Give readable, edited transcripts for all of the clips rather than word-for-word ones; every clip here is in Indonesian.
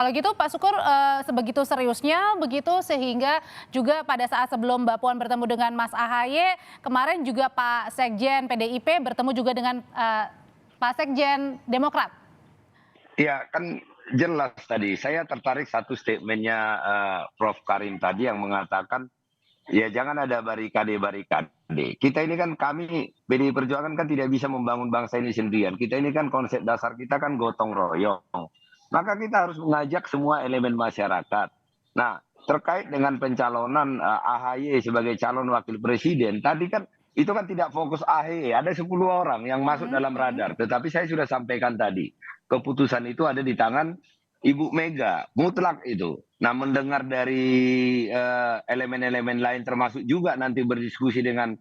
Kalau gitu Pak Syukur, sebegitu seriusnya begitu sehingga juga pada saat sebelum Mbak Puan bertemu dengan Mas AHY, kemarin juga Pak Sekjen PDIP bertemu juga dengan, Pak Sekjen Demokrat? Ya kan jelas tadi, saya tertarik satu statementnya Prof. Karim tadi yang mengatakan, ya jangan ada barikade-barikade. Kita ini kan kami, PDI Perjuangan kan tidak bisa membangun bangsa ini sendirian. Kita ini kan konsep dasar kita kan gotong royong. Maka kita harus mengajak semua elemen masyarakat. Nah, terkait dengan pencalonan AHY sebagai calon wakil presiden, tadi kan itu kan tidak fokus AHY, ada 10 orang yang masuk Mhm dalam mhm. radar. Tetapi saya sudah sampaikan tadi, keputusan itu ada di tangan Ibu Mega, mutlak itu. Nah, mendengar dari elemen-elemen lain termasuk juga nanti berdiskusi dengan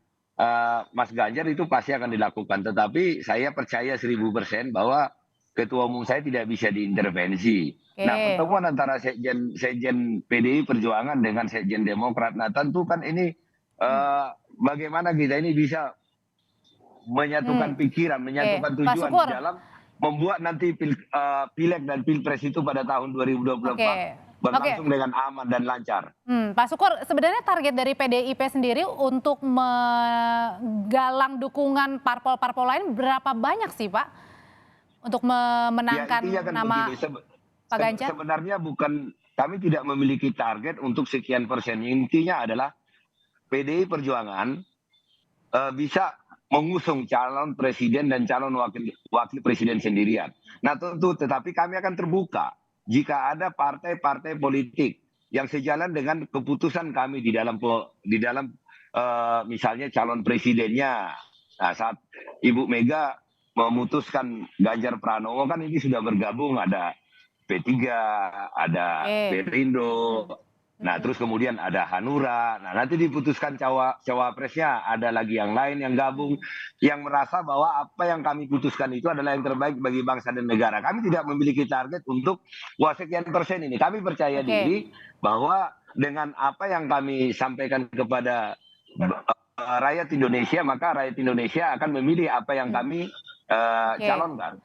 Mas Ganjar itu pasti akan dilakukan. Tetapi saya percaya 1000% bahwa ketua umum saya tidak bisa diintervensi. Nah, Oke. pertemuan antara Sekjen PDI Perjuangan dengan Sekjen Demokrat, nah tentu kan ini Mmm, bagaimana kita ini bisa mmm, menyatukan pikiran, oke. menyatukan Pak tujuan di Syukur, dalam membuat nanti pileg dan pilpres itu pada tahun 2024 oke oke. berlangsung dengan aman dan lancar. Pak Syukur, sebenarnya target dari PDIP sendiri untuk menggalang dukungan parpol-parpol lain berapa banyak sih, Pak? Untuk Ya intinya memenangkan kan nama begini, Pak Ganjar? sebenarnya bukan kami tidak memiliki target untuk sekian persen. Intinya adalah PDI Perjuangan bisa mengusung calon presiden dan calon wakil wakil presiden sendirian. Nah tentu, tetapi kami akan terbuka jika ada partai-partai politik yang sejalan dengan keputusan kami di dalam misalnya calon presidennya. Nah, saat Ibu Mega memutuskan Ganjar Pranowo kan ini sudah bergabung, ada P3, ada Oke. Perindo. Mhm Nah, mhm. terus kemudian ada Hanura. Nah, nanti diputuskan cawapresnya, ada lagi yang lain yang gabung, Mhm. yang merasa bahwa apa yang kami putuskan itu adalah yang terbaik bagi bangsa dan negara. Kami tidak memiliki target untuk wah sekian persen ini. Kami percaya Oke diri bahwa dengan apa yang kami sampaikan kepada rakyat Indonesia, maka rakyat Indonesia akan memilih apa yang mhm, kami oke. calonkan.